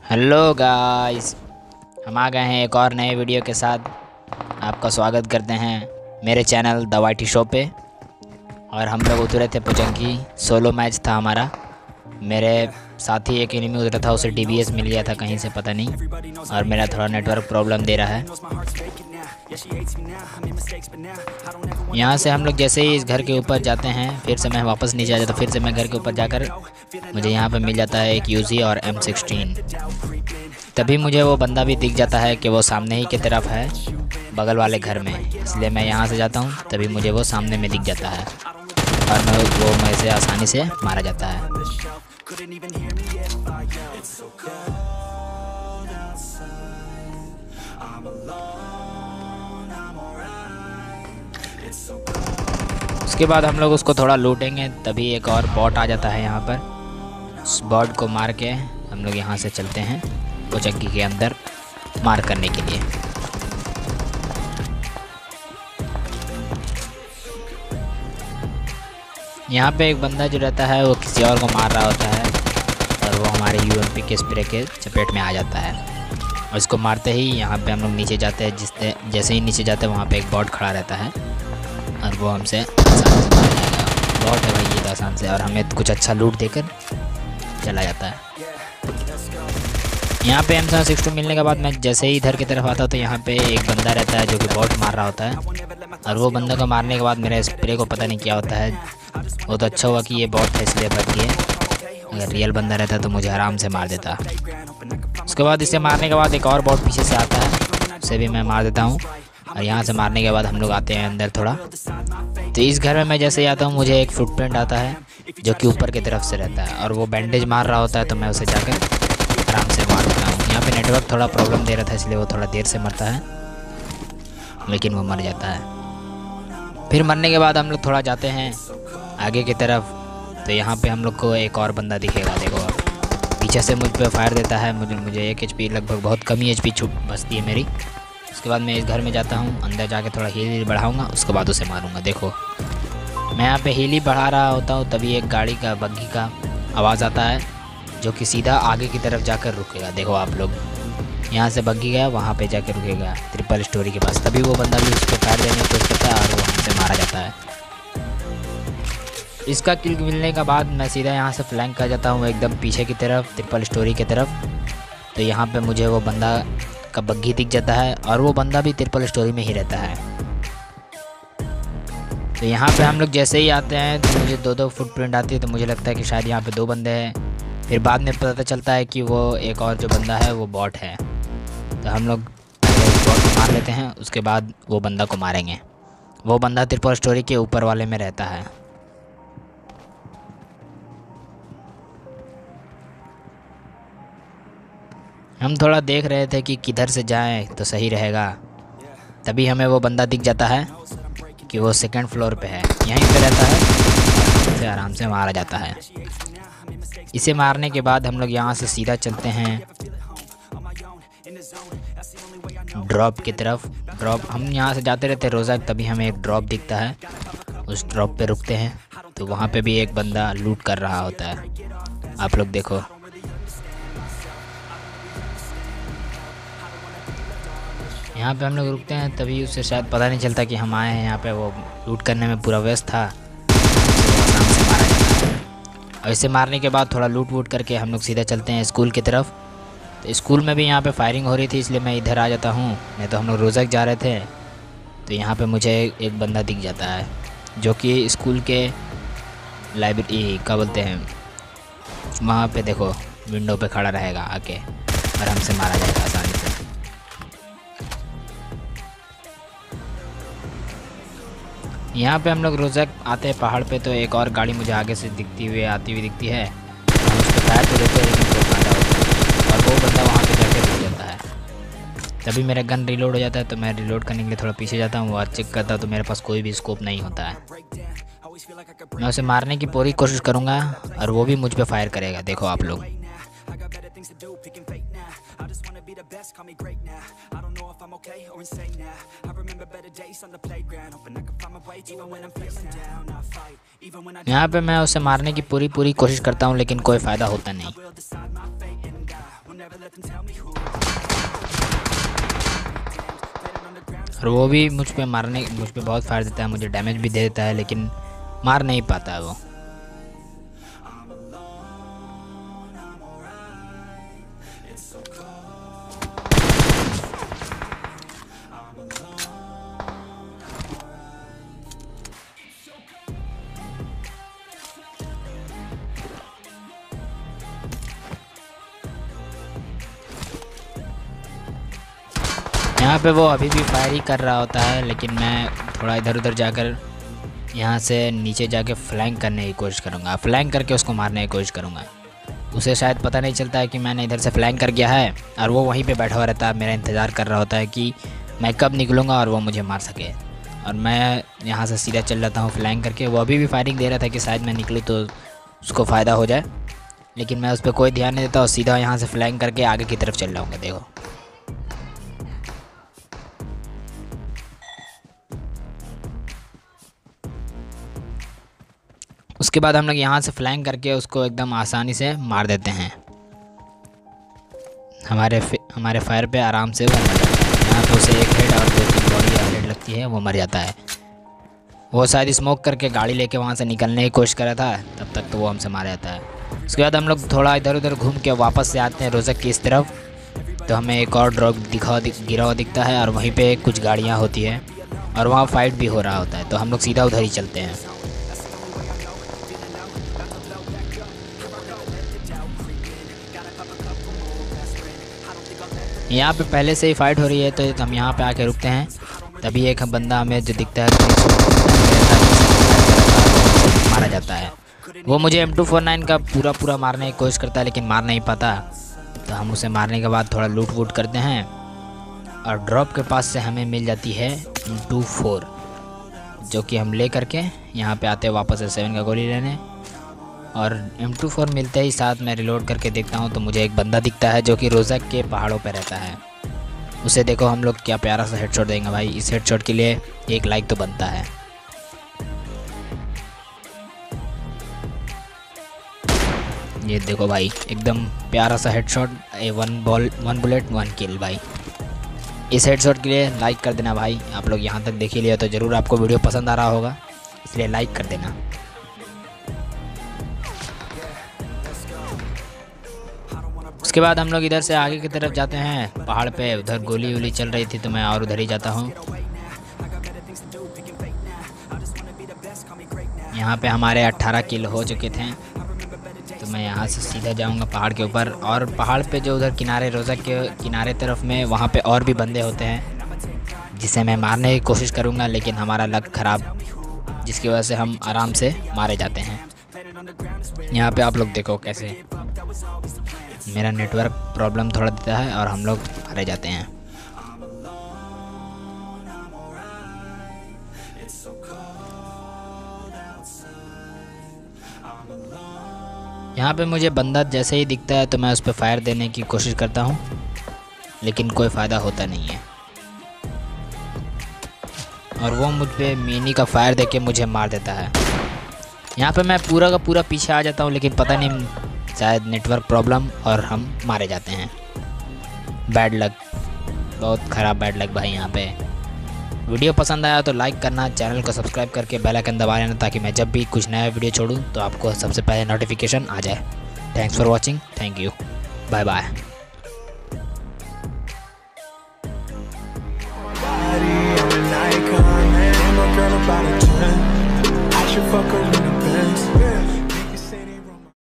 Hello guys, हम आ गए हैं एक और नए वीडियो के साथ। आपका स्वागत करते हैं मेरे चैनल द वाइटी शो पे। और हम लोग उतरे थे पुचंकी, सोलो मैच था हमारा। मेरे साथी एक एनिमी उतरा था, उसे डीबीएस मिल गया था कहीं से पता नहीं, और मेरा थोड़ा नेटवर्क प्रॉब्लम दे रहा है। यहाँ से हम लोग जैसे ही इस घर के ऊपर जाते हैं, फिर से मैं वापस नीचे आ जाता, फिर से मैं घर के ऊपर जाकर मुझे यहाँ पे मिल जाता है एक यूजी और M16। तभी मुझे वो बंदा भी दिख जाता है कि वो सामने ही की तरफ है, बगल वाले घर में। इसलिए मैं यहाँ से जाता हूँ, तभी मुझे वो सामने में दिख जाता है और मैं से आसानी से मारा जाता है। उसके बाद हम लोग उसको थोड़ा लूटेंगे, तभी एक और बॉट आ जाता है यहाँ पर। उस बॉट को मार के हम लोग यहाँ से चलते हैं पुचंकी के अंदर मार करने के लिए। यहाँ पे एक बंदा जो रहता है वो किसी और को मार रहा होता है, और वो हमारे UMP के स्प्रे के चपेट में आ जाता है। और इसको मारते ही यहाँ पे हम लोग नीचे जाते हैं। जैसे ही नीचे जाते हैं वहाँ पे एक बॉट खड़ा रहता है, और वो हमसे आसानी से मार जाएगा। बॉट है भाई ये आसान से, और हमें कुछ अच्छा लूट देकर चला जाता है। यहाँ पे M762 मिलने के बाद मैं जैसे ही इधर की तरफ आता हूँ तो यहाँ पे एक बंदा रहता है जो कि बॉट मार रहा होता है। और वो बंदा को मारने के बाद मेरे स्प्रे को पता नहीं क्या होता है। वो तो अच्छा हुआ कि ये बॉट था इसलिए बच गए, अगर रियल बंदा रहता तो मुझे आराम से मार देता। उसके बाद इसे मारने के बाद एक और बॉट पीछे से आता है, उसे भी मैं मार देता हूँ। और यहाँ से मारने के बाद हम लोग आते हैं अंदर थोड़ा। तो इस घर में मैं जैसे ही आता हूँ मुझे एक फुटप्रिंट आता है जो कि ऊपर की तरफ से रहता है, और वो बैंडेज मार रहा होता है, तो मैं उसे जाकर आराम से मार देता हूँ। यहाँ पे नेटवर्क थोड़ा प्रॉब्लम दे रहा था इसलिए वो थोड़ा देर से मरता है, लेकिन वो मर जाता है। फिर मरने के बाद हम लोग थोड़ा जाते हैं आगे की तरफ, तो यहाँ पे हम लोग को एक और बंदा दिखेगा। देखो पीछे से मुझ पे फायर देता है। मुझे 1 HP लगभग, बहुत कम ही HP छूट बचती है मेरी। उसके बाद मैं इस घर में जाता हूँ, अंदर जाके थोड़ा हील बढ़ाऊँगा, उसके बाद उसे मारूँगा। देखो मैं यहाँ पे हील ही बढ़ा रहा होता हूँ, तभी एक गाड़ी का बग्गी का आवाज़ आता है जो कि सीधा आगे की तरफ जाकर रुकेगा। देखो आप लोग, यहाँ से बग्गी गया, वहाँ पे जाकर रुकेगा ट्रिपल स्टोरी के पास। तभी वो बंदा भी उसको फायर देने की कोशिश करता है और वो हमसे मारा जाता है। इसका किल मिलने के बाद मैं सीधा यहाँ से फ्लैंक कर जाता हूँ एकदम पीछे की तरफ, ट्रिपल स्टोरी की तरफ। तो यहाँ पे मुझे वो बंदा का बग्गी दिख जाता है, और वो बंदा भी ट्रिपल स्टोरी में ही रहता है। तो यहाँ पे हम लोग जैसे ही आते हैं तो मुझे 2-2 फुटप्रिंट आती है, तो मुझे लगता है कि शायद यहाँ पे 2 बंदे हैं। फिर बाद में पता चलता है कि वो एक और जो बंदा है वो बॉट है। तो हम लोग उस बॉट को मार लेते हैं, उसके बाद वो बंदा को मारेंगे। वो बंदा ट्रिपल स्टोरी के ऊपर वाले में रहता है। हम थोड़ा देख रहे थे कि किधर से जाएं तो सही रहेगा, तभी हमें वो बंदा दिख जाता है कि वो 2nd फ्लोर पे है, यहीं पे रहता है। इसे आराम से मारा जाता है। इसे मारने के बाद हम लोग यहाँ से सीधा चलते हैं ड्रॉप की तरफ। ड्रॉप हम यहाँ से जाते रहते रोज़ा, तभी हमें एक ड्रॉप दिखता है। उस ड्रॉप पे रुकते हैं, तो वहाँ पे भी एक बंदा लूट कर रहा होता है। आप लोग देखो यहाँ पे हम लोग रुकते हैं, तभी उससे शायद पता नहीं चलता कि हम आए हैं यहाँ पे। वो लूट करने में पूरा व्यस्त था, आसानी से मारा जाता है। और इसे मारने के बाद थोड़ा लूट वूट करके हम लोग सीधा चलते हैं स्कूल की तरफ। तो स्कूल में भी यहाँ पे फायरिंग हो रही थी, इसलिए मैं इधर आ जाता हूँ। नहीं तो हम लोग रोज़क जा रहे थे, तो यहाँ पे मुझे एक बंदा दिख जाता है जो कि स्कूल के लाइब्रेरी क्या बोलते हैं, वहाँ पे देखो विंडो पे खड़ा रहेगा आके, और हमसे मारा जाएगा आसानी से। यहाँ पे हम लोग रोज़क आते हैं पहाड़ पे, तो एक और गाड़ी मुझे आगे से आती हुई दिखती है। हम उस पर फायर तो देते हैं, लेकिन कोई फायदा होता है, और वो बंदा वहाँ पे जाके रुक जाता है। तभी मेरा गन रिलोड हो जाता है, तो मैं रिलोड करने के लिए थोड़ा पीछे जाता हूँ। वो चेक करता हूँ तो मेरे पास कोई भी स्कोप नहीं होता है। मैं उसे मारने की पूरी कोशिश करूँगा, और वो भी मुझ पे फायर करेगा। देखो आप लोग यहाँ पे मैं उसे मारने की पूरी कोशिश करता हूँ, लेकिन कोई फ़ायदा होता नहीं। और वो भी मुझ पे बहुत फायर देता है, मुझे डैमेज भी दे देता है, लेकिन मार नहीं पाता है वो। यहाँ पे वो अभी भी फायर ही कर रहा होता है, लेकिन मैं थोड़ा इधर उधर जाकर यहाँ से नीचे जाके फ्लैंक करने की कोशिश करूँगा, फ्लैंक करके उसको मारने की कोशिश करूँगा। उसे शायद पता नहीं चलता है कि मैंने इधर से फ्लैंक कर गया है, और वो वहीं पे बैठा हुआ रहता है, मेरा इंतज़ार कर रहा होता है कि मैं कब निकलूँगा और वो मुझे मार सके। और मैं यहाँ से सीधा चल जाता हूँ फ्लैंक करके। वो अभी भी फायरिंग दे रहा था कि शायद मैं निकलूँ तो उसको फ़ायदा हो जाए, लेकिन मैं उस पर कोई ध्यान नहीं देता और सीधा यहाँ से फ्लैंक करके आगे की तरफ चल जाऊँगा। देखो उसके बाद हम लोग यहाँ से फ्लैंक करके उसको एकदम आसानी से मार देते हैं। हमारे फायर पे आराम से वो मर जाता है। यहाँ पे उसे एक हेड और 2-3 बॉडी हेड लगती है, वो मर जाता है। वो शायद स्मोक करके गाड़ी लेके वहाँ से निकलने की कोशिश कर रहा था, तब तक तो वो हमसे मार जाता है। उसके बाद हम लोग थोड़ा इधर उधर घूम के वापस से आते हैं रोज़क की इस तरफ, तो हमें एक और ड्रॉप गिरा हुआ दिखता है, और वहीं पे कुछ गाड़ियाँ होती है और वहाँ फाइट भी हो रहा होता है, तो हम लोग सीधा उधर ही चलते हैं। यहाँ पे पहले से ही फाइट हो रही है, तो हम यहाँ पे आके रुकते हैं। तभी एक बंदा हमें जो दिखता है मारा जाता है। वो मुझे M249 का पूरा मारने की कोशिश करता है, लेकिन मार नहीं पाता। तो हम उसे मारने के बाद थोड़ा लूट वूट करते हैं, और ड्रॉप के पास से हमें मिल जाती है M24, जो कि हम ले करके यहाँ पे आते हैं वापस S7 का गोली लेने। और M24 मिलते ही साथ में रिलोड करके देखता हूँ, तो मुझे एक बंदा दिखता है जो कि रोज़क के पहाड़ों पे रहता है। उसे देखो हम लोग क्या प्यारा सा हेडशॉट देंगे भाई। इस हेडशॉट के लिए एक लाइक तो बनता है। ये देखो भाई, एकदम प्यारा सा हेडशॉट, 1 बुलेट 1 किल भाई। इस हेडशॉट के लिए लाइक कर देना भाई। आप लोग यहाँ तक देख ही लिया तो ज़रूर आपको वीडियो पसंद आ रहा होगा, इसलिए लाइक कर देना। उसके बाद हम लोग इधर से आगे की तरफ जाते हैं पहाड़ पे। उधर गोली वोली चल रही थी, तो मैं और उधर ही जाता हूँ। यहाँ पे हमारे 18 किल हो चुके थे, तो मैं यहाँ से सीधा जाऊँगा पहाड़ के ऊपर। और पहाड़ पे जो उधर किनारे रोज़क के किनारे तरफ में, वहाँ पे और भी बंदे होते हैं जिसे मैं मारने की कोशिश करूँगा, लेकिन हमारा लक ख़राब, जिसकी वजह से हम आराम से मारे जाते हैं। यहाँ पे आप लोग देखो कैसे मेरा नेटवर्क प्रॉब्लम थोड़ा देता है और हम लोग मारे जाते हैं। यहाँ पे मुझे बंदा जैसे ही दिखता है तो मैं उस पर फायर देने की कोशिश करता हूँ, लेकिन कोई फ़ायदा होता नहीं है। और वो मुझ पे मिनी का फायर देके मुझे मार देता है। यहाँ पे मैं पूरा का पूरा पीछे आ जाता हूँ, लेकिन पता नहीं शायद नेटवर्क प्रॉब्लम, और हम मारे जाते हैं। बैड लक, बहुत ख़राब बैड लक भाई। यहाँ पे वीडियो पसंद आया तो लाइक करना, चैनल को सब्सक्राइब करके बेल आइकन दबा लेना, ताकि मैं जब भी कुछ नया वीडियो छोड़ूं तो आपको सबसे पहले नोटिफिकेशन आ जाए। Thanks for watching, thank you, bye bye.